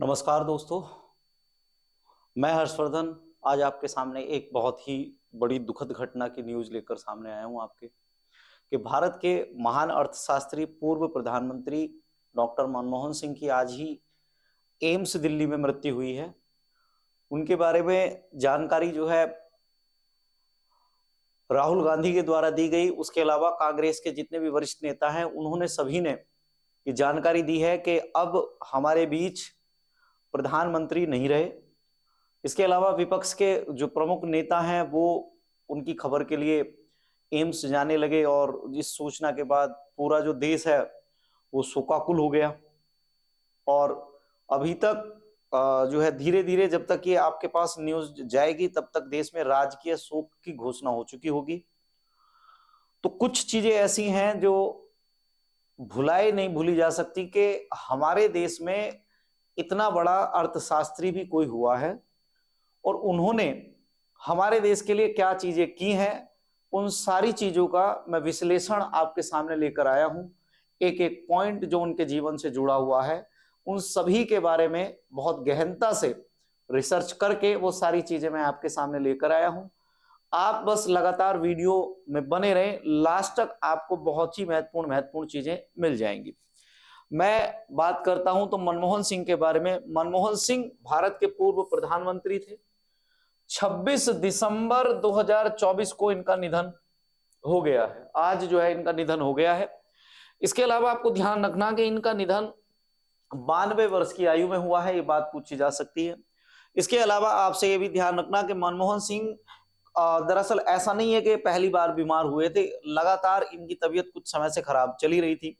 नमस्कार दोस्तों। मैं हर्षवर्धन आज आपके सामने एक बहुत ही बड़ी दुखद घटना की न्यूज लेकर सामने आया हूं आपके कि भारत के महान अर्थशास्त्री पूर्व प्रधानमंत्री डॉक्टर मनमोहन सिंह की आज ही एम्स दिल्ली में मृत्यु हुई है। उनके बारे में जानकारी जो है राहुल गांधी के द्वारा दी गई, उसके अलावा कांग्रेस के जितने भी वरिष्ठ नेता हैं उन्होंने सभी ने ये जानकारी दी है कि अब हमारे बीच प्रधानमंत्री नहीं रहे। इसके अलावा विपक्ष के जो प्रमुख नेता हैं वो उनकी खबर के लिए एम्स जाने लगे और इस सूचना के बाद पूरा जो देश है वो शोकाकुल हो गया। और अभी तक जो है धीरे धीरे जब तक ये आपके पास न्यूज जाएगी तब तक देश में राजकीय शोक की घोषणा हो चुकी होगी। तो कुछ चीजें ऐसी हैं जो भुलाई नहीं भूली जा सकती कि हमारे देश में इतना बड़ा अर्थशास्त्री भी कोई हुआ है और उन्होंने हमारे देश के लिए क्या चीजें की हैं, उन सारी चीजों का मैं विश्लेषण आपके सामने लेकर आया हूं। एक एक पॉइंट जो उनके जीवन से जुड़ा हुआ है उन सभी के बारे में बहुत गहनता से रिसर्च करके वो सारी चीजें मैं आपके सामने लेकर आया हूं। आप बस लगातार वीडियो में बने रहें, लास्ट तक आपको बहुत ही महत्वपूर्ण महत्वपूर्ण चीजें मिल जाएंगी। मैं बात करता हूं तो मनमोहन सिंह के बारे में। मनमोहन सिंह भारत के पूर्व प्रधानमंत्री थे। 26 दिसंबर 2024 को इनका निधन हो गया है। आज जो है इनका निधन हो गया है। इसके अलावा आपको ध्यान रखना कि इनका निधन 92 वर्ष की आयु में हुआ है, ये बात पूछी जा सकती है। इसके अलावा आपसे ये भी ध्यान रखना कि मनमोहन सिंह दरअसल ऐसा नहीं है कि पहली बार बीमार हुए थे, लगातार इनकी तबीयत कुछ समय से खराब चली रही थी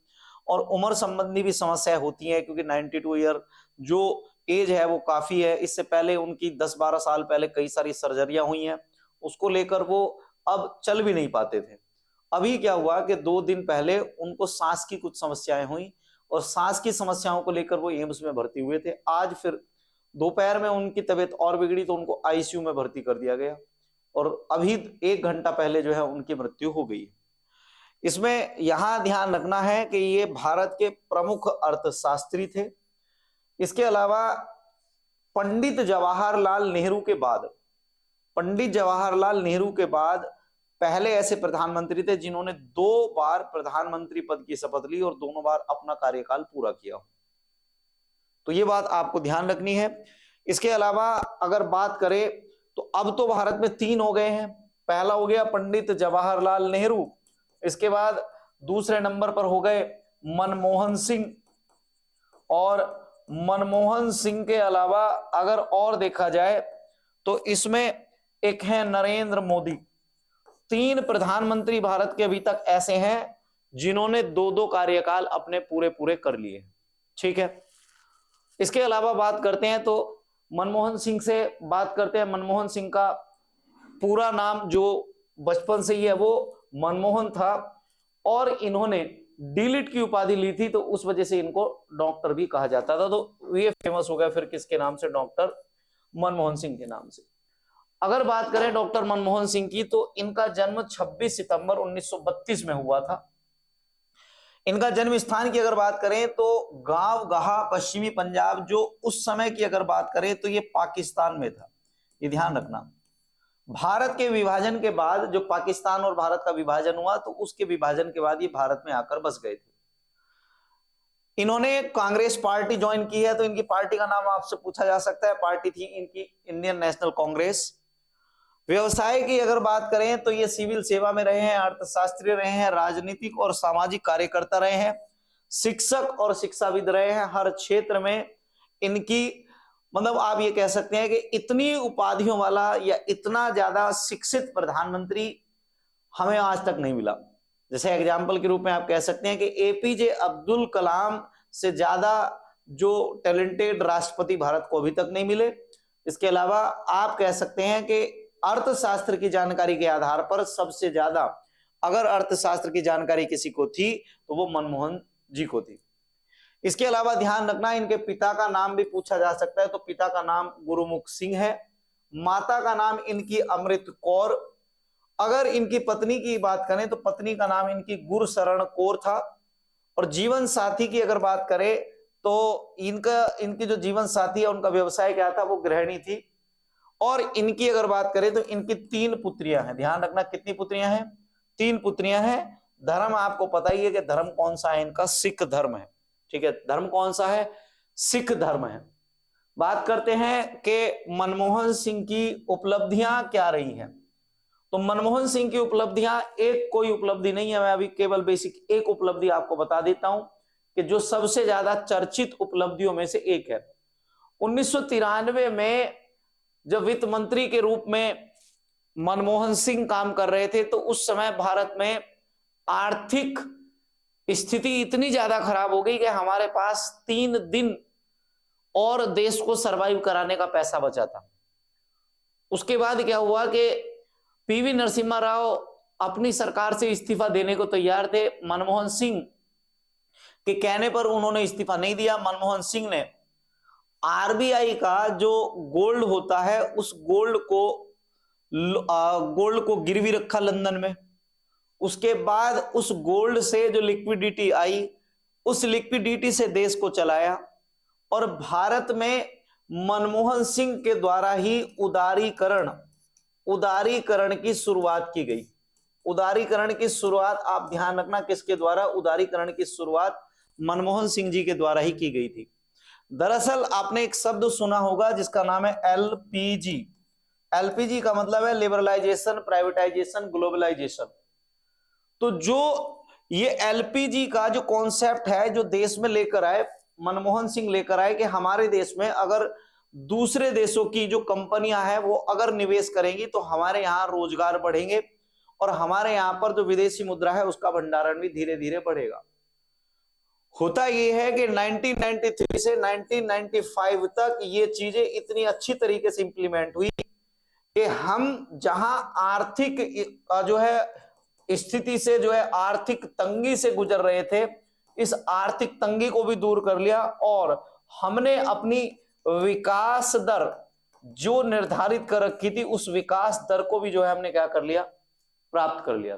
और उम्र संबंधी भी समस्याएं होती हैं क्योंकि 92 ईयर जो एज है वो काफी है। इससे पहले उनकी 10-12 साल पहले कई सारी सर्जरियां हुई हैं, उसको लेकर वो अब चल भी नहीं पाते थे। अभी क्या हुआ कि 2 दिन पहले उनको सांस की कुछ समस्याएं हुई और सांस की समस्याओं को लेकर वो एम्स में भर्ती हुए थे। आज फिर दोपहर में उनकी तबीयत और बिगड़ी तो उनको आईसीयू में भर्ती कर दिया गया और अभी 1 घंटा पहले जो है उनकी मृत्यु हो गई। इसमें यहां ध्यान रखना है कि ये भारत के प्रमुख अर्थशास्त्री थे। इसके अलावा पंडित जवाहरलाल नेहरू के बाद पंडित जवाहरलाल नेहरू के बाद पहले ऐसे प्रधानमंत्री थे जिन्होंने 2 बार प्रधानमंत्री पद की शपथ ली और दोनों बार अपना कार्यकाल पूरा किया। तो ये बात आपको ध्यान रखनी है। इसके अलावा अगर बात करें तो अब तो भारत में 3 हो गए हैं। पहला हो गया पंडित जवाहरलाल नेहरू, इसके बाद दूसरे नंबर पर हो गए मनमोहन सिंह और मनमोहन सिंह के अलावा अगर और देखा जाए तो इसमें एक है नरेंद्र मोदी। 3 प्रधानमंत्री भारत के अभी तक ऐसे हैं जिन्होंने 2-2 कार्यकाल अपने पूरे पूरे कर लिए। ठीक है, इसके अलावा बात करते हैं तो मनमोहन सिंह से बात करते हैं। मनमोहन सिंह का पूरा नाम जो बचपन से ही है वो मनमोहन था और इन्होंने डीलिट की उपाधि ली थी तो उस वजह से इनको डॉक्टर भी कहा जाता था। तो ये फेमस हो गया फिर किसके नाम से? डॉक्टर मनमोहन सिंह के नाम से। अगर बात करें डॉक्टर मनमोहन सिंह की तो इनका जन्म 26 सितंबर 1932 में हुआ था। इनका जन्म स्थान की अगर बात करें तो गांव गहा, पश्चिमी पंजाब, जो उस समय की अगर बात करें तो ये पाकिस्तान में था। ये ध्यान रखना। भारत के विभाजन के बाद जो पाकिस्तान और भारत का विभाजन हुआ तो उसके विभाजन के बाद ये भारत में आकर बस गए थे। इन्होंने कांग्रेस पार्टी ज्वाइन की है तो इनकी पार्टी का नाम आपसे पूछा जा सकता है। पार्टी थी इनकी इंडियन नेशनल कांग्रेस। व्यवसाय की अगर बात करें तो ये सिविल सेवा में रहे हैं, अर्थशास्त्री रहे हैं, राजनीतिक और सामाजिक कार्यकर्ता रहे हैं, शिक्षक और शिक्षाविद रहे हैं। हर क्षेत्र में इनकी मतलब आप ये कह सकते हैं कि इतनी उपाधियों वाला या इतना ज्यादा शिक्षित प्रधानमंत्री हमें आज तक नहीं मिला। जैसे एग्जाम्पल के रूप में आप कह सकते हैं कि एपीजे अब्दुल कलाम से ज्यादा जो टैलेंटेड राष्ट्रपति भारत को अभी तक नहीं मिले। इसके अलावा आप कह सकते हैं कि अर्थशास्त्र की जानकारी के आधार पर सबसे ज्यादा अगर अर्थशास्त्र की जानकारी किसी को थी तो वो मनमोहन जी को थी। इसके अलावा ध्यान रखना इनके पिता का नाम भी पूछा जा सकता है तो पिता का नाम गुरुमुख सिंह है, माता का नाम इनकी अमृत कौर। अगर इनकी पत्नी की बात करें तो पत्नी का नाम इनकी गुरशरण कौर था और जीवन साथी की अगर बात करें तो इनकी जो जीवन साथी है उनका व्यवसाय क्या था, वो गृहिणी थी। और इनकी अगर बात करें तो इनकी 3 पुत्रियां हैं। ध्यान रखना, कितनी पुत्रियां हैं? 3 पुत्रियां हैं। धर्म आपको पता ही है कि धर्म कौन सा है इनका, सिख धर्म है। ठीक है, धर्म कौन सा है? सिख धर्म है। बात करते हैं कि मनमोहन सिंह की उपलब्धियां क्या रही हैं। तो मनमोहन सिंह की उपलब्धियां, एक कोई उपलब्धि नहीं है, मैं अभी केवल बेसिक एक उपलब्धि आपको बता देता हूं कि जो सबसे ज्यादा चर्चित उपलब्धियों में से एक है। 1993 में जब वित्त मंत्री के रूप में मनमोहन सिंह काम कर रहे थे, तो उस समय भारत में आर्थिक स्थिति इतनी ज्यादा खराब हो गई कि हमारे पास 3 दिन और देश को सरवाइव कराने का पैसा बचा था। उसके बाद क्या हुआ कि पीवी नरसिम्हा राव अपनी सरकार से इस्तीफा देने को तैयार थे। मनमोहन सिंह के कहने पर उन्होंने इस्तीफा नहीं दिया। मनमोहन सिंह ने आरबीआई का जो गोल्ड होता है, उस गोल्ड को गिरवी रखा लंदन में। उसके बाद उस गोल्ड से जो लिक्विडिटी आई, उस लिक्विडिटी से देश को चलाया। और भारत में मनमोहन सिंह के द्वारा ही उदारीकरण की शुरुआत की गई। उदारीकरण की शुरुआत आप ध्यान रखना, किसके द्वारा? उदारीकरण की शुरुआत मनमोहन सिंह जी के द्वारा ही की गई थी। दरअसल आपने एक शब्द सुना होगा जिसका नाम है एलपीजी। एलपीजी का मतलब है लिबरलाइजेशन, प्राइवेटाइजेशन, ग्लोबलाइजेशन। तो जो ये एलपीजी का जो कॉन्सेप्ट है, जो देश में लेकर आए मनमोहन सिंह, लेकर आए कि हमारे देश में अगर दूसरे देशों की जो कंपनियां हैं वो अगर निवेश करेंगी तो हमारे यहां रोजगार बढ़ेंगे और हमारे यहां पर जो विदेशी मुद्रा है उसका भंडारण भी धीरे धीरे बढ़ेगा। होता यह है कि 1993 से 1995 तक ये चीजें इतनी अच्छी तरीके से इंप्लीमेंट हुई कि हम जहां आर्थिक जो है स्थिति से, जो है आर्थिक तंगी से गुजर रहे थे, इस आर्थिक तंगी को भी दूर कर लिया और हमने अपनी विकास दर जो निर्धारित कर रखी थी, उस विकास दर को भी जो है हमने क्या कर लिया? प्राप्त कर लिया।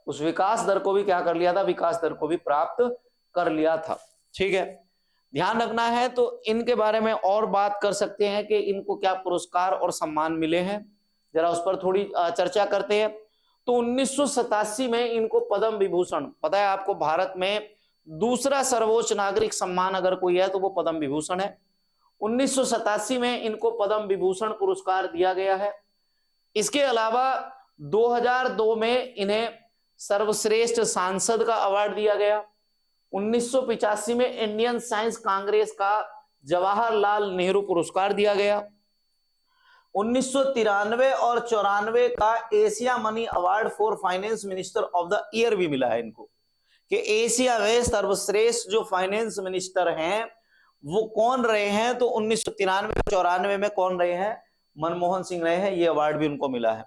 उस विकास दर को भी क्या कर लिया था? विकास दर को भी प्राप्त कर लिया था। ठीक है, ध्यान रखना है। तो इनके बारे में और बात कर सकते हैं कि इनको क्या पुरस्कार और सम्मान मिले हैं, जरा उस पर थोड़ी चर्चा करते हैं। तो 1987 में इनको पद्म विभूषण, पता है आपको, भारत में दूसरा सर्वोच्च नागरिक सम्मान अगर कोई है तो वो पद्म विभूषण है। 1987 में इनको पद्म विभूषण पुरस्कार दिया गया है। इसके अलावा 2002 में इन्हें सर्वश्रेष्ठ सांसद का अवार्ड दिया गया। 1985 में इंडियन साइंस कांग्रेस का जवाहरलाल नेहरू पुरस्कार दिया गया। 1993 और 94 का Asia money award for finance minister of the year भी मिला है इनको, कि एशिया में सर्वश्रेष्ठ जो फाइनेंस मिनिस्टर हैं वो कौन रहे हैं। तो 1993 94 में कौन रहे हैं? मनमोहन सिंह रहे हैं। ये अवार्ड भी उनको मिला है।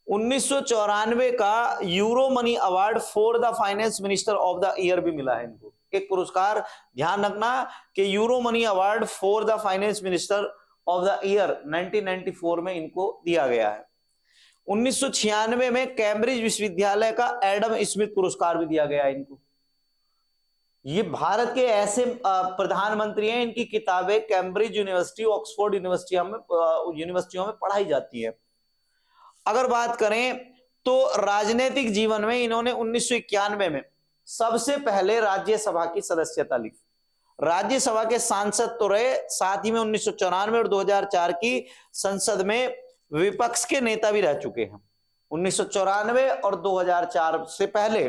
1994 का euro money award for the finance minister of the year भी मिला है इनको, एक पुरस्कार। ध्यान रखना कि euro money award for the finance minister of the year 1994 में इनको दिया गया है। 1996 में कैम्ब्रिज विश्वविद्यालय का एडम स्मिथ पुरस्कार भी दिया गया है इनको। ये भारत के ऐसे प्रधानमंत्री हैं, इनकी किताबें कैम्ब्रिज यूनिवर्सिटी, ऑक्सफोर्ड यूनिवर्सिटियों में पढ़ाई जाती है। अगर बात करें तो राजनीतिक जीवन में इन्होंने 1991 में सबसे पहले राज्यसभा की सदस्यता ली। राज्यसभा के सांसद तो रहे, साथ ही में 1994 और 2004 की संसद में विपक्ष के नेता भी रह चुके हैं। 1994 और 2004 से पहले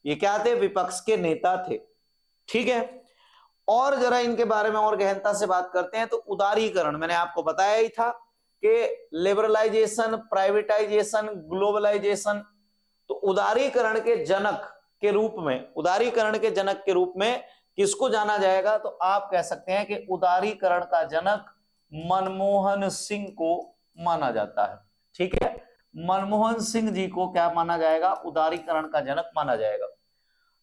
ये क्या थे? विपक्ष के नेता थे। ठीक है, और जरा इनके बारे में और गहनता से बात करते हैं। तो उदारीकरण मैंने आपको बताया ही था कि लिबरलाइजेशन, प्राइवेटाइजेशन, ग्लोबलाइजेशन। तो उदारीकरण के जनक के रूप में, उदारीकरण के जनक के रूप में किसको जाना जाएगा? तो आप कह सकते हैं कि उदारीकरण का जनक मनमोहन सिंह को माना जाता है। ठीक है, मनमोहन सिंह जी को क्या माना जाएगा? उदारीकरण का जनक माना जाएगा।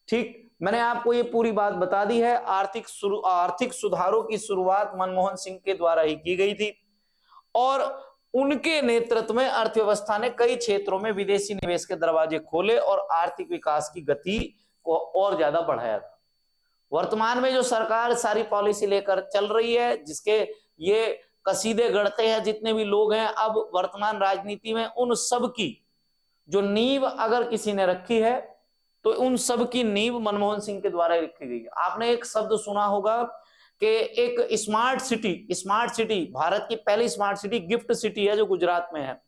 ठीक, मैंने आपको ये पूरी बात बता दी है। आर्थिक सुधारों की शुरुआत मनमोहन सिंह के द्वारा ही की गई थी और उनके नेतृत्व में अर्थव्यवस्था ने कई क्षेत्रों में विदेशी निवेश के दरवाजे खोले और आर्थिक विकास की गति को और ज्यादा बढ़ाया था। वर्तमान में जो सरकार सारी पॉलिसी लेकर चल रही है, जिसके ये कसीदे गढ़ते हैं जितने भी लोग हैं, अब वर्तमान राजनीति में उन सब की जो नींव अगर किसी ने रखी है तो उन सब की नींव मनमोहन सिंह के द्वारा रखी गई है। आपने एक शब्द सुना होगा कि एक स्मार्ट सिटी, भारत की पहली स्मार्ट सिटी गिफ्ट सिटी है जो गुजरात में है,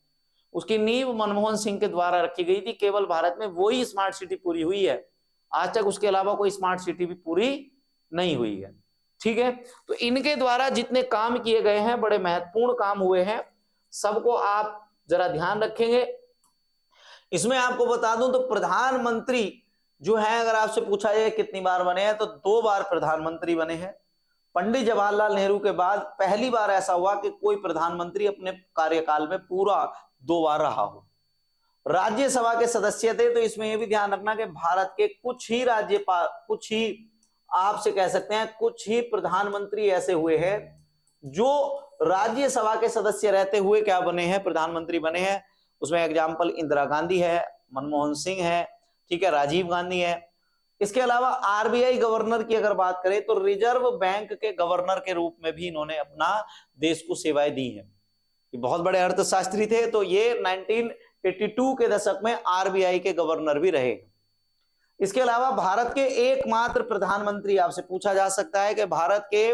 उसकी नींव मनमोहन सिंह के द्वारा रखी गई थी। केवल भारत में वही स्मार्ट सिटी पूरी हुई है, आज तक उसके अलावा कोई स्मार्ट सिटी भी पूरी नहीं हुई है। ठीक है, तो इनके द्वारा जितने काम किए गए हैं, बड़े महत्वपूर्ण काम हुए हैं, सबको आप जरा ध्यान रखेंगे। इसमें आपको बता दूं तो प्रधानमंत्री जो है, अगर आपसे पूछा जाए कितनी बार बने हैं, तो 2 बार प्रधानमंत्री बने हैं। पंडित जवाहरलाल नेहरू के बाद पहली बार ऐसा हुआ कि कोई प्रधानमंत्री अपने कार्यकाल में पूरा 2 बार रहा हो। राज्यसभा के सदस्य थे, तो इसमें यह भी ध्यान रखना कि भारत के कुछ ही राज्यपाल, कुछ ही आपसे कह सकते हैं, कुछ ही प्रधानमंत्री ऐसे हुए हैं जो राज्यसभा के सदस्य रहते हुए क्या बने हैं, प्रधानमंत्री बने हैं। उसमें एग्जाम्पल इंदिरा गांधी है, मनमोहन सिंह है, ठीक है, राजीव गांधी है। इसके अलावा आरबीआई गवर्नर की अगर बात करें तो रिजर्व बैंक के गवर्नर के रूप में भी इन्होंने अपना देश को सेवाएं दी हैं। ये बहुत बड़े अर्थशास्त्री थे, तो ये 1982 के दशक में आरबीआई के गवर्नर भी रहे। इसके अलावा भारत के एकमात्र प्रधानमंत्री, आपसे पूछा जा सकता है कि भारत के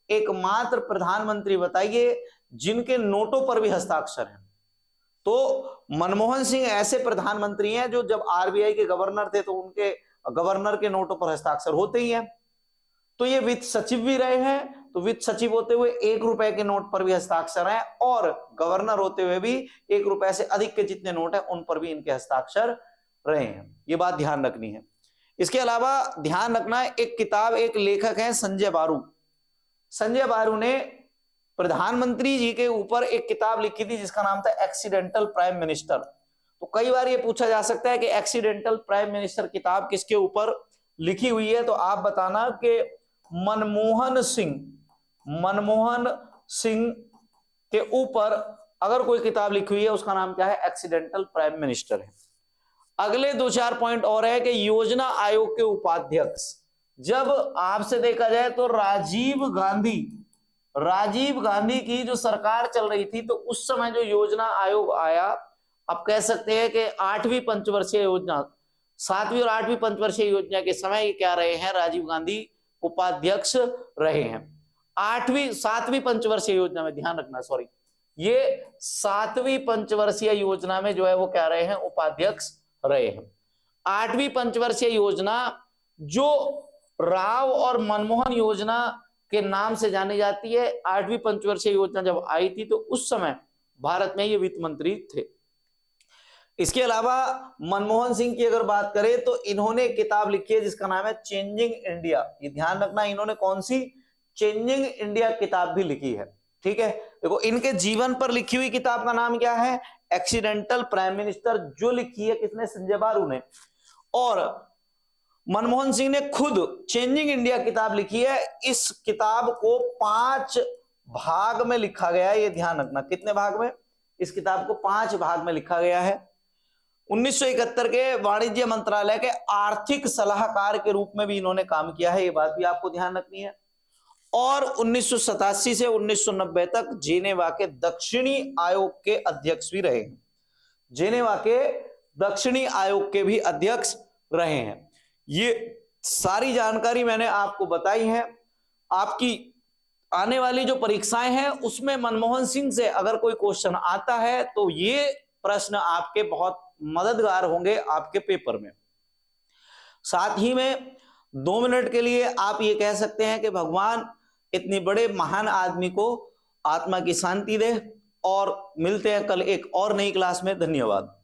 एकमात्र प्रधानमंत्री बताइए जिनके नोटों पर भी हस्ताक्षर हैं। तो मनमोहन सिंह ऐसे प्रधानमंत्री हैं जो जब आरबीआई के गवर्नर थे तो उनके गवर्नर के नोटों पर हस्ताक्षर होते ही हैं। तो ये वित्त सचिव भी रहे हैं, तो वित्त सचिव होते हुए 1 रुपए के नोट पर भी हस्ताक्षर है, और गवर्नर होते हुए भी 1 रुपए से अधिक के जितने नोट हैं उन पर भी इनके हस्ताक्षर रहे हैं। ये बात ध्यान रखनी है। इसके अलावा ध्यान रखना, एक किताब, एक लेखक है संजय बारू। संजय बारू ने प्रधानमंत्री जी के ऊपर एक किताब लिखी थी जिसका नाम था एक्सीडेंटल प्राइम मिनिस्टर। तो कई बार ये पूछा जा सकता है कि एक्सीडेंटल प्राइम मिनिस्टर किताब किसके ऊपर लिखी हुई है, तो आप बताना कि मनमोहन सिंह के ऊपर अगर कोई किताब लिखी हुई है उसका नाम क्या है, एक्सीडेंटल प्राइम मिनिस्टर है। अगले 2-4 पॉइंट और है कि योजना आयोग के उपाध्यक्ष, जब आपसे देखा जाए तो राजीव गांधी की जो सरकार चल रही थी, तो उस समय जो योजना आयोग आया, आप कह सकते हैं कि 8वीं पंचवर्षीय योजना, 7वीं और 8वीं पंचवर्षीय योजना के समय ये क्या रहे हैं, राजीव गांधी उपाध्यक्ष रहे हैं। 7वीं पंचवर्षीय योजना में ध्यान रखना, सॉरी, ये 7वीं पंचवर्षीय योजना में जो है वो क्या रहे हैं, उपाध्यक्ष रहे हैं। 8वीं पंचवर्षीय योजना जो राव और मनमोहन योजना के नाम से जानी जाती है, 8वीं पंचवर्षीय योजना जब आई थी तो उस समय भारत में ये वित्त मंत्री थे। इसके अलावा मनमोहन सिंह की अगर बात करें तो इन्होंने किताब लिखी है जिसका नाम है चेंजिंग इंडिया। ये ध्यान रखना, इन्होंने कौन सी, चेंजिंग इंडिया किताब भी लिखी है। ठीक है, देखो इनके जीवन पर लिखी हुई किताब का नाम क्या है, एक्सीडेंटल प्राइम मिनिस्टर, जो लिखी है किसने, संजय बारू ने। और मनमोहन सिंह ने खुद चेंजिंग इंडिया किताब लिखी है। इस किताब को 5 भाग में लिखा गया है, ये ध्यान रखना। कितने भाग में, इस किताब को 5 भाग में लिखा गया है। 1971 के वाणिज्य मंत्रालय के आर्थिक सलाहकार के रूप में भी इन्होंने काम किया है, ये बात भी आपको ध्यान रखनी है। और 1987 से 1990 तक जेनेवा के दक्षिणी आयोग के अध्यक्ष भी रहे हैं। जेनेवा के दक्षिणी आयोग के भी अध्यक्ष रहे हैं। ये सारी जानकारी मैंने आपको बताई है। आपकी आने वाली जो परीक्षाएं हैं उसमें मनमोहन सिंह से अगर कोई क्वेश्चन आता है तो ये प्रश्न आपके बहुत मददगार होंगे आपके पेपर में। साथ ही में 2 मिनट के लिए आप ये कह सकते हैं कि भगवान इतने बड़े महान आदमी को आत्मा की शांति दे, और मिलते हैं कल एक और नई क्लास में। धन्यवाद।